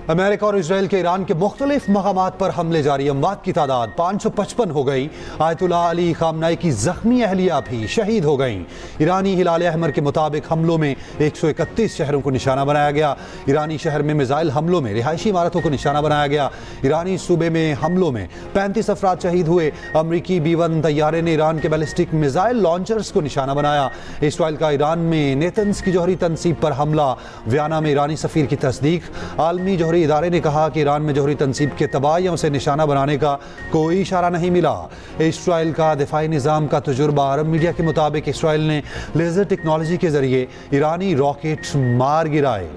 America और Israel के Iran के मुख्तलिफ मकामात पर हमले जारी, अमवात की तादाद 555 हो गई। आयतुल्लाह अली खामनाई की जख्मी अहलिया भी शहीद हो गईं। ईरानी हिलाल अहमर के मुताबिक हमलों में 131 शहरों को निशाना बनाया गया। ईरानी शहर में मिसाइल हमलों में रिहायशी इमारतों को निशाना बनाया गया। ईरानी सूबे में हमलों में 35 अफराद शहीद हुए। अमरीकी B-1 तैयारे ने ईरान के बैलिस्टिक मिसाइल लॉन्चर्स को निशाना बनाया। इसराइल का ईरान में नेतन्स की जौहरी तनसीब पर हमला, वियना में ईरानी सफीर की तस्दीक। आलमी जौहरी इदारे ने कहा कि ईरान में जौहरी तनसीब के तबाहियों से निशाना बनाने का कोई इशारा नहीं मिला। इसराइल का दिफाई निज़ाम का तजुर्बा। अरब मीडिया के मुताबिक इसराइल ने लेज़र टेक्नोलॉजी के जरिए ईरानी रॉकेट मार गिराए।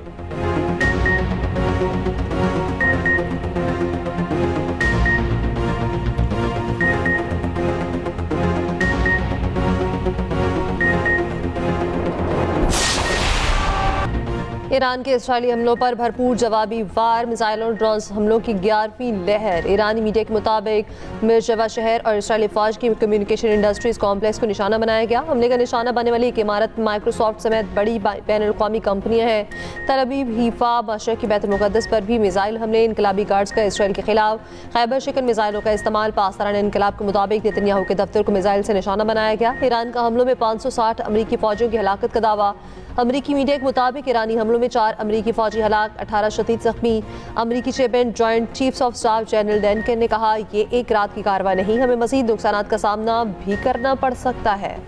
ईरान के इसराइली हमलों पर भरपूर जवाबी वार, मिसाइलों और ड्रोन हमलों की 11वीं लहर। ईरानी मीडिया के मुताबिक मिर्जवा शहर और इसराइली फौज की कम्युनिकेशन इंडस्ट्रीज कॉम्प्लेक्स को निशाना बनाया गया। हमले का निशाना बनने वाली एक इमारत माइक्रोसॉफ्ट समेत बड़ी बैनुल-अक़वामी कंपनियां हैं। तल अवीव, हीफा, मशरक़ी बैतुल मुक़द्दस पर भी मिसाइल हमले। इनकलाबी गार्ड्स का इसराइल के खिलाफ खैबर शिकन मिसाइलों का इस्तेमाल। पासदारान इनकलाब के मुताबिक नेतन्याहू के दफ्तर को मिसाइल से निशाना बनाया गया। ईरान का हमलों में 560 अमरीकी फौजियों की हलाकत का दावा। अमरीकी मीडिया के मुताबिक ईरानी हमलों में 4 अमरीकी फौजी हलाक, 18 शदीद जख्मी। अमरीकी chairman joint chiefs of staff general Duncan ने कहा, ये एक रात की कार्रवाई नहीं, हमें मज़ीद नुकसानात का सामना भी करना पड़ सकता है।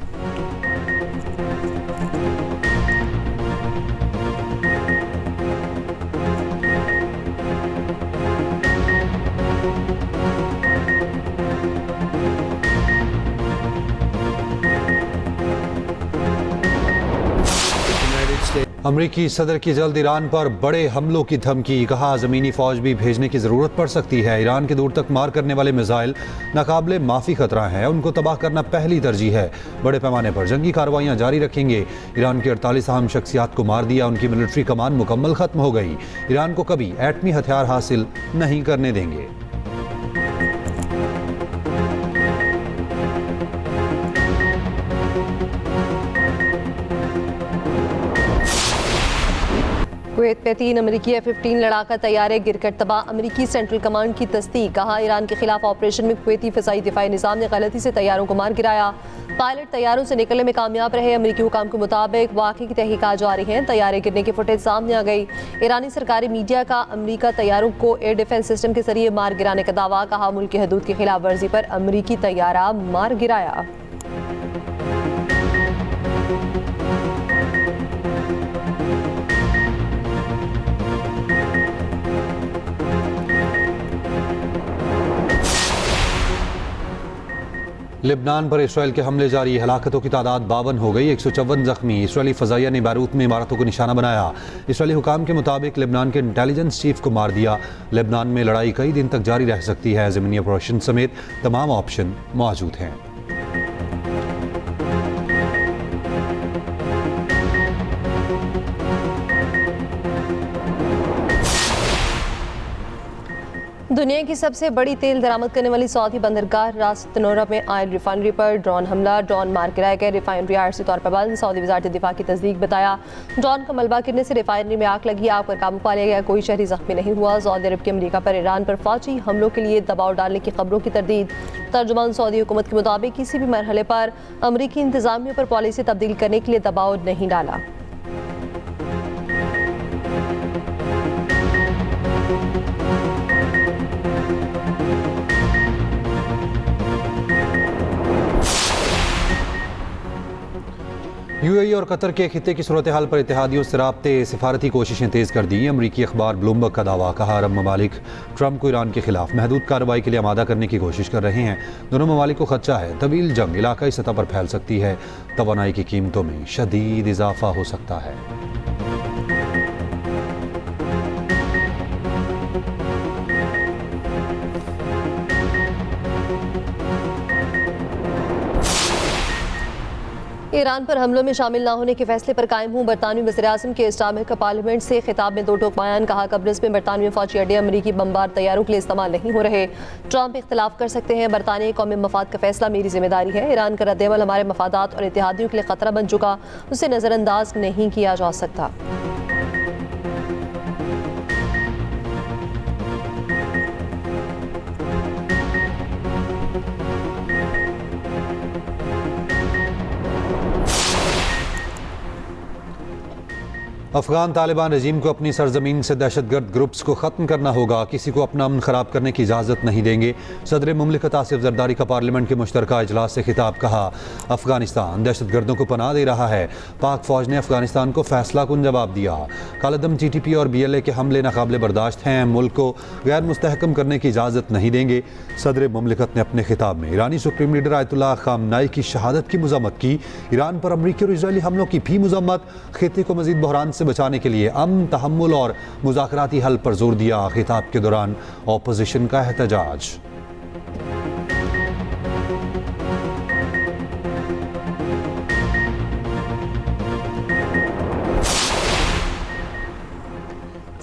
अमरीकी सदर की जल्द ईरान पर बड़े हमलों की धमकी। कहा, ज़मीनी फ़ौज भी भेजने की ज़रूरत पड़ सकती है। ईरान के दूर तक मार करने वाले मिसाइल नाकाबिले माफ़ी खतरा हैं, उनको तबाह करना पहली तरजीह है। बड़े पैमाने पर जंगी कार्रवाइयाँ जारी रखेंगे। ईरान की 48 अहम शख्सियात को मार दिया, उनकी मिलिट्री कमान मुकम्मल ख़त्म हो गई। ईरान को कभी एटमी हथियार हासिल नहीं करने देंगे। कुवैत में 3 अमरीकी F-15 लड़ाका तैयारे गिरकर तबाह। अमरीकी सेंट्रल कमांड की तस्दीक। कहा, ईरान के खिलाफ ऑपरेशन में कुवैती फ़िज़ाई दिफाई निज़ाम ने गलती से तैयारों को मार गिराया। पायलट तैयारों से निकलने में कामयाब रहे। अमरीकी हुकाम के मुताबिक वाक़ई की तहकीकात जारी हैं। तैयारे गिरने की फुटेज सामने आ गई। ईरानी सरकारी मीडिया का अमरीका तैयारों को एयर डिफेंस सिस्टम के जरिए मार गिराने का दावा। कहा, मुल्क की हदूद की खिलाफ वर्जी पर अमरीकी तैयारा मार गिराया। लेबनान पर इसराइल के हमले जारी, हलाकतों की तादाद 52 हो गई, 154 जख्मी। इसराइली फ़ज़ाइया ने बैरूत में इमारतों को निशाना बनाया। इसराइली हुकाम के मुताबिक लेबनान के इंटेलिजेंस चीफ को मार दिया। लेबनान में लड़ाई कई दिन तक जारी रह सकती है। ज़मीनी ऑपरेशन समेत तमाम ऑप्शन मौजूद हैं। दुनिया की सबसे बड़ी तेल दरामद करने वाली सऊदी बंदरगाह रास तनोरा में ऑयल रिफाइनरी पर ड्रोन हमला, ड्रोन मार गिराए गए। रिफाइनरी आरसी तौर पर बंद। सऊदी वज़ारत दिफा की तस्दीक बताया, ड्रोन का मलबा गिरने से रिफाइनरी में आग लगी। आग पर काबू पा लिया गया, कोई शहरी जख्मी नहीं हुआ। सऊदी अरब के अमरीका पर ईरान पर फौजी हमलों के लिए दबाव डालने की खबरों की तरदीद। तर्जुमान सऊदी हुकूमत के मुताबिक किसी भी मरहले पर अमरीकी इंतजामिया पर पॉलिसी तब्दील करने के लिए दबाव नहीं डाला। UAE और कतर के खित्ते की सूरत हाल पर इत्तेहादियों से राब्ते, सिफारती कोशिशें तेज़ कर दी। अमरीकी अखबार ब्लूमबर्ग का दावा। कहा, अरब ममालिक ट्रंप को ईरान के खिलाफ महदूद कार्रवाई के लिए आमादा करने की कोशिश कर रहे हैं। दोनों ममालिक को खदशा है, तवील जंग इलाकाई सतह पर फैल सकती है। तवानाई की कीमतों में शदीद इजाफा हो सकता है। ईरान पर हमलों में शामिल न होने के फैसले पर कायम हूँ। बरतानवी वज़ीर-ए-आज़म के इस्लामिक का पार्लियामेंट से खिताब में 2 टोक बयान। कहा, कब्रिस में बरतानवी फौजी अड्डे अमरीकी बमबार तैयारों के लिए इस्तेमाल नहीं हो रहे। ट्रंप इख्तलाफ कर सकते हैं, बरतानिया कौमी मफाद का फैसला मेरी जिम्मेदारी है। ईरान का रद्द-ए-अमल हमारे मफादात और इत्तेहादियों के लिए खतरा बन चुका, उसे नज़रअंदाज नहीं किया जा सकता। अफगान तालिबान रजीम को अपनी सरजमीन से दहशतगर्द ग्रुप्स को ख़त्म करना होगा, किसी को अपना अमन ख़राब करने की इजाज़त नहीं देंगे। सदर मुमलिकत आसिफ जरदारी का पार्लियामेंट के मुश्तरका इजलास से खिताब। कहा, अफगानिस्तान दहशतगर्दों को पनाह दे रहा है। पाक फ़ौज ने अफगानिस्तान को फैसला कुन जवाब दिया। कालदम TTP और BLA के हमले नाकाबिले बर्दाश्त हैं, मुल्क को गैर मुस्तहकम करने की इजाज़त नहीं देंगे। सदर मुमलिकत ने अपने खिताब में ईरानी सुप्रीम लीडर आयतुल्लाह खामनाई की शहादत की मज़म्मत की। ईरान पर अमरीकी और इजरायली हमलों की भी मज़म्मत। खित्ते को मज़ीद बहरान से बचाने के लिए अमन, तहम्मुल और मुज़ाकराती हल पर जोर दिया। खिताब के दौरान ऑपोजिशन का एहतजाज।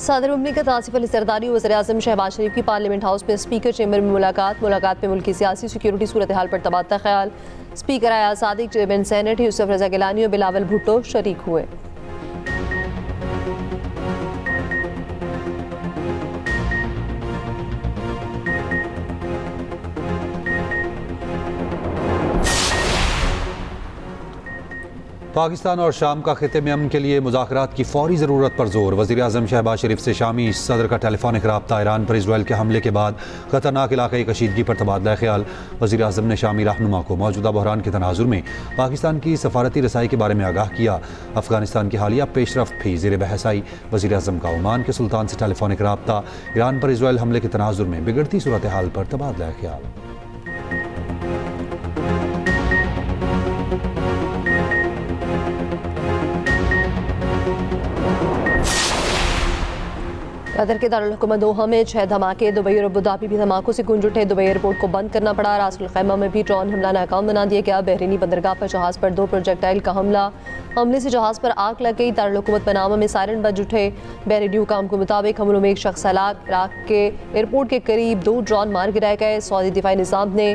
सदर मुमलिकत आसिफ अली जरदारी और वज़ीर आज़म शहबाज शरीफ की पार्लियामेंट हाउस में स्पीकर चैम्बर में मुलाकात में मुल्क की सियासी सिक्योरिटी सूरत हाल पर तबादला ख्याल। स्पीकर आया सादिक, चेयरमैन सेनेट यूसुफ रजा गिलानी और बिलावल भुट्टो शरीक हुए। पाकिस्तान और शाम का खित्ते में अमन के लिए मुज़ाकरात की फौरी ज़रूरत पर जोर। वज़ीर आज़म शहबाज शरीफ से शामी सदर का टेलीफोनिक रब्ता। ईरान पर इसराइल के हमले के बाद खतरनाक इलाक़ाई कशीदगी पर तबादला ख्याल। वज़ीर आज़म ने शामी रहनुमा को मौजूदा बहरान के तनाजुर में पाकिस्तान की सफारती रसाई के बारे में आगाह किया। अफगानिस्तान की हालिया पेशरफ्त भी ज़ेर बहस आई। वज़ीर आज़म का ओमान के सुल्तान से टेलीफोनिक रब्ता। ईरान पर इसराइल हमले के तनाजुर में बिगड़ती सूरत हाल पर तबादला ख्याल। कतर के दारुल हुकूमत दोहा में 6 धमाके। दुबई और अबुधाबी भी धमाकों से गूंज उठे। दुबई एयरपोर्ट को बंद करना पड़ा। रास अल खैमा में भी ड्रोन हमला नाकाम बना दिया गया। बहरीनी बंदरगाह पर जहाज़ पर 2 प्रोजेक्टाइल का हमले से जहाज़ पर आग लग गई। दारुल हुकूमत पनामा में सायरन बज उठे। बहरीनी हुकाम के मुताबिक हमलों में एक शख्स हलाक। इराक के एयरपोर्ट के करीब 2 ड्रोन मार गिराए गए। सऊदी दिफाई निज़ाम ने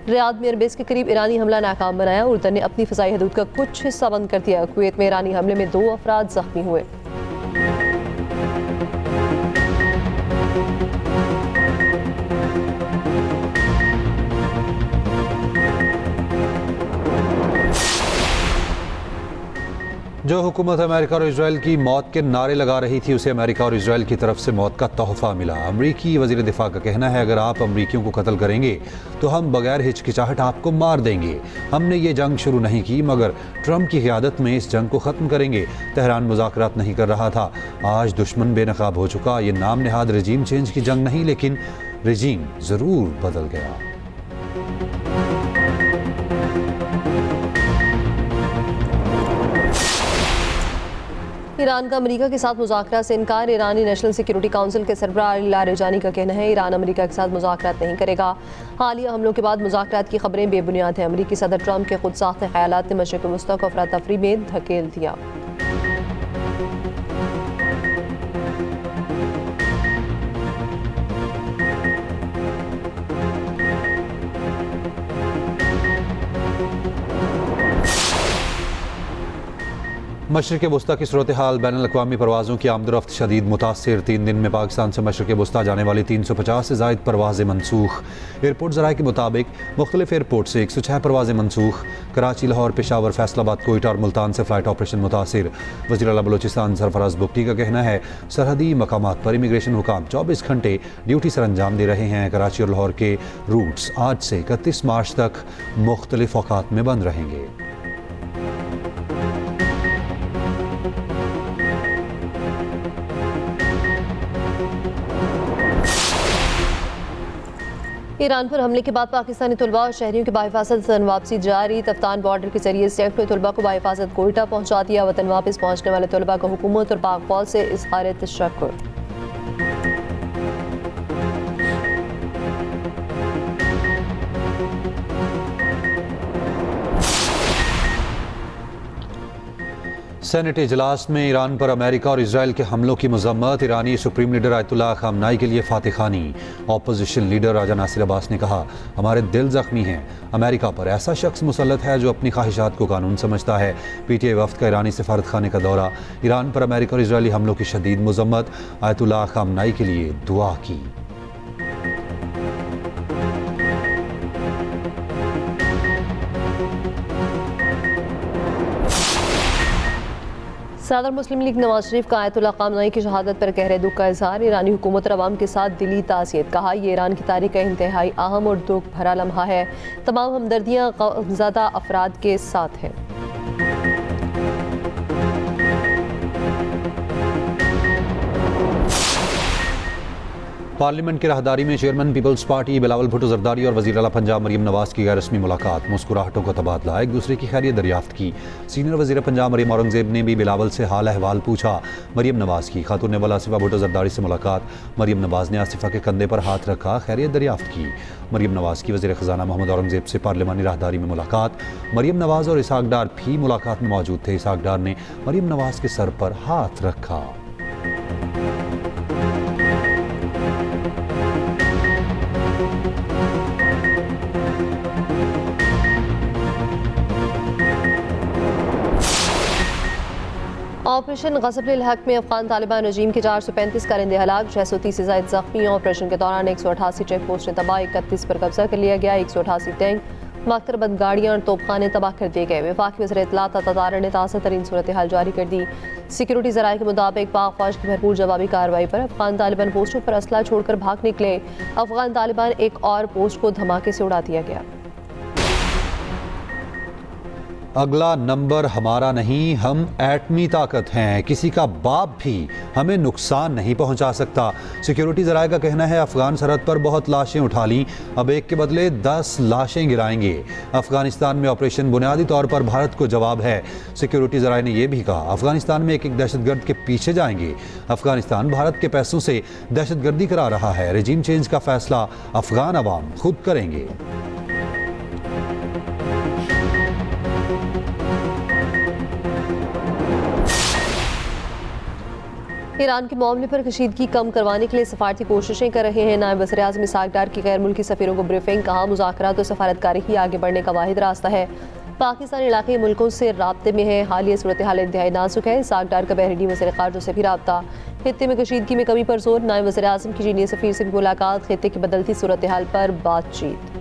रियाद में एयरबेस के करीब ईरानी हमला नाकाम बनाया। उर्दन ने अपनी फ़िज़ाई हदूद का कुछ हिस्सा बंद कर दिया। कुवैत में ईरानी हमले में 2 अफराद ज़ख्मी हुए। जो हुकूमत अमेरिका और इसराइल की मौत के नारे लगा रही थी, उसे अमेरिका और इसराइल की तरफ से मौत का तोहफा मिला। अमरीकी वज़ीर दिफा का कहना है, अगर आप अमरीकियों को कत्ल करेंगे तो हम बगैर हिचकिचाहट आपको मार देंगे। हमने ये जंग शुरू नहीं की, मगर ट्रंप की क़यादत में इस जंग को ख़त्म करेंगे। तेहरान मुज़ाकरात नहीं कर रहा था, आज दुश्मन बेनकाब हो चुका। ये नाम नहाद रजीम चेंज की जंग नहीं, लेकिन रजीम ज़रूर बदल गया। ईरान का अमेरिका के साथ मुज़ाकरात से इनकार। ईरानी नेशनल सिक्योरिटी काउंसिल के सरबराह अली लारेजानी का कहना है, ईरान अमेरिका के साथ मुज़ाकरात नहीं करेगा। हालिया हमलों के बाद मुज़ाकरात की खबरें बेबुनियाद हैं। अमेरिकी सदर ट्रंप के खुद साख्ते ख्यालात ने मशरिक़ वस्ता को अफरा तफरी में धकेल दिया। मशरिक़ वस्ता की सूरत हाल। बैनुल अक़वामी परवाज़ों की आमदरफ्त शदीद मुतासिर। 3 दिन में पाकिस्तान से मशरिक़ वस्ता जाने वाली 350 से ज़ायद परवाज़ें मनसूख। एयरपोर्ट ज़राए के मुताबिक मुख्तलिफ एयरपोर्ट से 106 परवाज़ें मनसूख। कराची, लाहौर, पेशावर, फैसलाबाद, कोयटा और मुल्तान से फ़्लाइट ऑपरेशन मुतासिर। वज़ीर आला बलोचिस्तान सरफराज बुगटी का कहना है, सरहदी मकामात पर इमिग्रेशन हुकाम 24 घंटे ड्यूटी सर अंजाम दे रहे हैं। कराची और लाहौर के रूट्स आज से 31 मार्च तक मुख्तलिफ औक़ात में बंद रहेंगे। ईरान पर हमले के बाद पाकिस्तानी तलबा और शहरियों की बाहिफाजत वतन वापसी जारी। तफ्तान बॉर्डर के जरिए सैकड़ों तलबा को बाहिफाजत कोयटा पहुँचा दिया। वतन वापस पहुँचने वाले तलबा को हुकूमत और पाक फौज से इज़हार तशक्कुर। सेनेट इजलास में ईरान पर अमेरिका और इसराइल के हमलों की मजम्मत। ईरानी सुप्रीम लीडर आयतुल्लाह खामनाई के लिए फातिखानी। ऑपोजिशन लीडर राजा नासिर अब्बास ने कहा, हमारे दिल जख्मी हैं। अमेरिका पर ऐसा शख्स मुसल्लत है जो अपनी ख्वाहिशात को कानून समझता है। PTI वफ्द का ईरानी सफारत खाने का दौरा। ईरान पर अमेरिका और इसराइली हमलों की शदीद मजम्मत। आयतुल्लाह खामनाई के लिए दुआ की। सदर मुस्लिम लीग नवाज शरीफ का आयतुल्लाह खामनई की शहादत पर गहरे दुख का इजहार। ईरानी हुकूमत और अवाम के साथ दिली तासियत। कहा, यह ईरान की तारीख का इंतहाई अहम और दुख भरा लम्हा है। तमाम हमदर्दियाँ गमज़दा अफराद के साथ हैं। पार्लियामेंट की राहदारी में chairman People's Party Bilawal Bhutto Zardari और वज़ीर आला पंजाब मरीम नवाज की गैर रस्मी मुलाकात। मुस्कुराहटों का तबादला, एक दूसरे की खैरियत दरियाफ्त की। सीनियर वज़ीर पंजाब मरीम औरंगजेब ने भी बिलावल से हाल अहवाल पूछा। मरीम नवाज की खातून नेवल आसिफा भुट्टो जरदारी से मुलाकात। मरीम नवाज ने आसिफा के कंधे पर हाथ रखा, खैरियत दरियाफ्त की। मरीम नवाज की वज़ीर ख़जाना मोहम्मद औरंगजेब से पार्लिमानी राहदारी में मुलाकात। मरीम नवाज और इसहाक डार भी मुलाकात में मौजूद थे। इसहाक डार ने मरीम नवाज के सर पर हाथ रखा। ऑपरेशन ग़ज़ब-उल हक़ में अफगान तालिबान रजीम के 435 कारिंदे हलाक, 630 से ज़ायद ज़ख्मी। ऑपरेशन के दौरान 188 चेक पोस्टें तबाह, 31 पर कब्जा कर लिया गया। 188 टैंक, मख्तरबंद गाड़ियाँ और तोपखाने तबाह कर दिए गए। वफाकी वज़ीर इत्तलात अतातारा ने ताज़ा तरीन सूरत हाल जारी कर दी। सिक्योरिटी ज़राए के मुताबिक पाक फ़ौज की भरपूर जवाबी कार्रवाई पर अफगान तालिबान पोस्टों पर असला छोड़कर भाग निकले। अफगान तालिबान एक और पोस्ट को धमाके से उड़ा दिया गया। अगला नंबर हमारा नहीं, हम एटमी ताकत हैं। किसी का बाप भी हमें नुकसान नहीं पहुंचा सकता। सिक्योरिटी ज़राए का कहना है अफगान सरहद पर बहुत लाशें उठा लीं, अब एक के बदले 10 लाशें गिराएंगे। अफगानिस्तान में ऑपरेशन बुनियादी तौर पर भारत को जवाब है। सिक्योरिटी ज़राए ने यह भी कहा अफगानिस्तान में एक दहशतगर्द के पीछे जाएंगे। अफगानिस्तान भारत के पैसों से दहशतगर्दी करा रहा है। रजीम चेंज का फैसला अफगान अवाम खुद करेंगे। ईरान के मामले पर कशीदगी कम करवाने के लिए सफारती कोशिशें कर रहे हैं नायब वज़ीर आज़म इसहाक डार की गैर मुल्की सफ़ीरों को ब्रीफिंग। कहा, मुज़ाकरात और सफारतकारी ही आगे बढ़ने का वाहिद रास्ता है। पाकिस्तान इलाके मुल्कों से राब्ते में है। हालिया सूरत हाल इंतहाई नाजुक है। इसहाक डार का बहरीनी वज़ीर ख़ारजा से भी राब्ता। खित्ते में कशीदगी में कमी पर जोर। नायब वज़ीर आज़म की जीनियर सफ़ीर से भी मुलाकात। खित्ते की बदलती सूरत हाल पर बातचीत।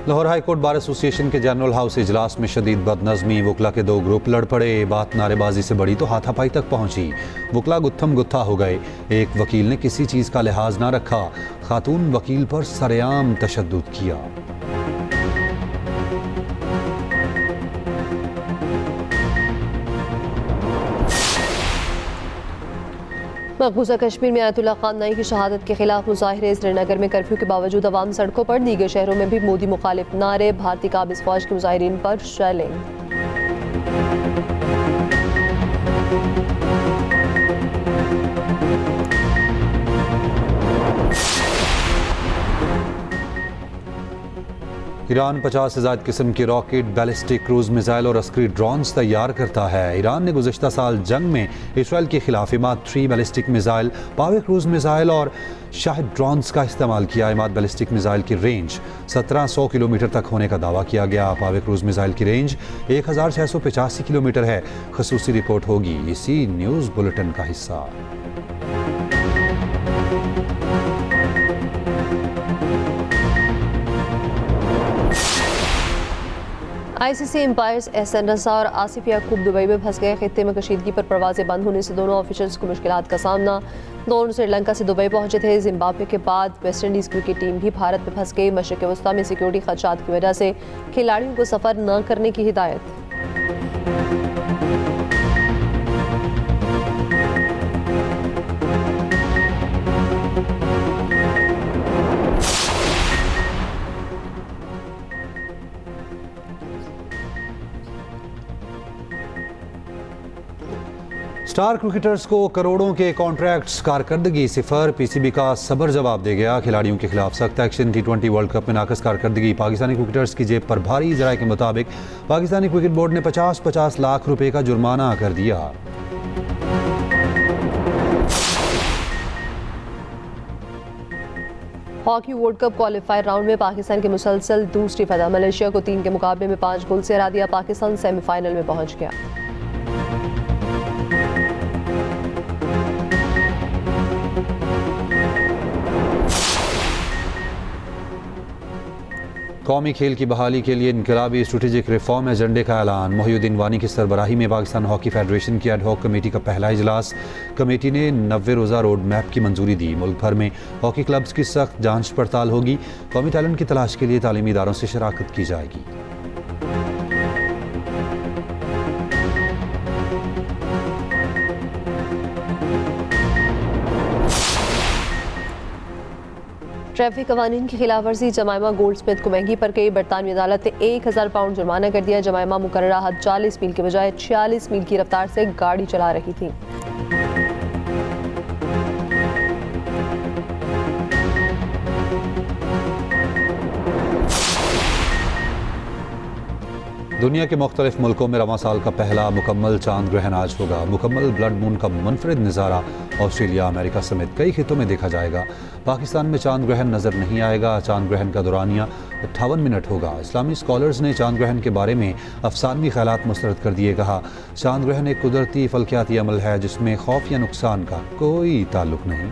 Lahore high court bar association के जनरल हाउस इजलास में शदीद बदनज़मी। वकला के 2 ग्रुप लड़ पड़े। बात नारेबाजी से बड़ी तो हाथापाई तक पहुंची। वकला गुत्थम गुत्था हो गए। एक वकील ने किसी चीज़ का लिहाज ना रखा। खातून वकील पर सरेआम तशद्दुद किया। मकबूजा कश्मीर में आयतुल्लाह खामनई की शहादत के खिलाफ मुजाहिरे। श्रीनगर में कर्फ्यू के बावजूद अवाम सड़कों पर। दीगर शहरों में भी मोदी मुखालिफ नारे। भारतीय काबिज फौज के मुजाहिरीन पर शेलिंग। ईरान 50 से ज़ायद किस्म की रॉकेट, बैलिस्टिक क्रूज मिसाइल और अस्करी ड्रोन्स तैयार करता है। ईरान ने गुज़श्ता साल जंग में इसराइल के खिलाफ इमाद-3 बैलिस्टिक मिसाइल, पावे क्रूज मिसाइल और शाहिद ड्रोन्स का इस्तेमाल किया। इमाद बैलिस्टिक मिसाइल की रेंज 1700 किलोमीटर तक होने का दावा किया गया। पावे क्रूज मिसाइल की रेंज 1685 किलोमीटर है। खसूसी रिपोर्ट होगी इसी न्यूज़ बुलेटिन का हिस्सा। आईसीसी एम्पायर्स एहसन रज़ा और आसिफ याकूब दुबई में फंस गए। खित्ते में कशीदगी पर परवाजें बंद होने से दोनों ऑफिशल्स को मुश्किलात का सामना। दोनों श्रीलंका से दुबई पहुंचे थे। जिम्बाब्वे के बाद वेस्ट इंडीज़ क्रिकेट टीम भी भारत में फंस गई। मशरिक़ वस्ता में सिक्योरिटी खदशात की वजह से खिलाड़ियों को सफ़र न करने की हिदायत। स्टार क्रिकेटर्स को करोड़ों के कॉन्ट्रैक्ट्स, कारकर्दगी सिफर। पीसीबी का सबर जवाब दे गया। खिलाड़ियों के खिलाफ सख्त एक्शन। T20 वर्ल्ड कप में नाकस कारकर्दगी। पाकिस्तानी क्रिकेटर्स की जेब पर भारी। ज़राए के मुताबिक पाकिस्तानी क्रिकेट बोर्ड ने 50-50 लाख रुपए का जुर्माना कर दिया। Hockey world cup qualifier round में पाकिस्तान की मुसलसल दूसरी फतह। मलेशिया को 3 के मुकाबले में 5 गोल से हरा दिया। पाकिस्तान सेमीफाइनल में पहुंच गया। कौमी खेल की बहाली के लिए इनकलाबी स्ट्रेटेजिक रिफॉर्म एजेंडे का ऐलान। मोहिउद्दीन वानी की सरबराही में पाकिस्तान हॉकी फेडरेशन की एड हॉक कमेटी का पहला इजलास। कमेटी ने 90 रोज़ा रोड मैप की मंजूरी दी। मुल्क भर में हॉकी क्लब्स की सख्त जांच पड़ताल होगी। कौमी टैलेंट की तलाश के लिए तालीमी इदारों से शराकत की जाएगी। ट्रैफिक कवानीन की खिलाफ वर्जी जमाइमा गोल्ड स्मिथ को महंगी पर गई। बरतानवी अदालत ने 1000 पाउंड जुर्माना कर दिया। जमाइमा मुकर्ररा हद 40 मील के बजाय 46 मील की रफ्तार से गाड़ी चला रही थी। दुनिया के मुख्तलिफ मुल्कों में रवां साल का पहला मुकम्मल चांद ग्रहण आज होगा। मुकम्मल ब्लड मून का मुनफरिद नज़ारा ऑस्ट्रेलिया, अमेरिका समेत कई खितों में देखा जाएगा। पाकिस्तान में चांद ग्रहण नज़र नहीं आएगा। चांद ग्रहण का दौरानिया 58 मिनट होगा। इस्लामी स्कॉलर्स ने चांद ग्रहण के बारे में अफसानवी ख्यालात मुस्तरद कर दिए। कहा, चांद ग्रहण एक कुदरती फल्कियाती अमल है जिसमें खौफ या नुकसान का कोई ताल्लुक नहीं।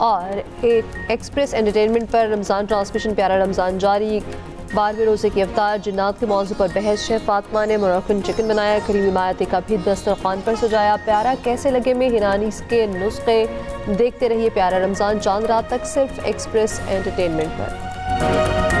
और एक एक्सप्रेस एंटरटेनमेंट पर रमज़ान ट्रांसमिशन प्यारा रमज़ान जारी। 12वें रोज़े की अफ्तार जिन्नात के मौजू पर बहस। शेफ फातिमा ने मोरक्कन चिकन बनाया। करीमी मायते का भी दस्तरखान पर सजाया। प्यारा कैसे लगे में हिरानी के नुस्खे। देखते रहिए प्यारा रमज़ान चांद रात तक सिर्फ एक्सप्रेस एंटरटेनमेंट पर।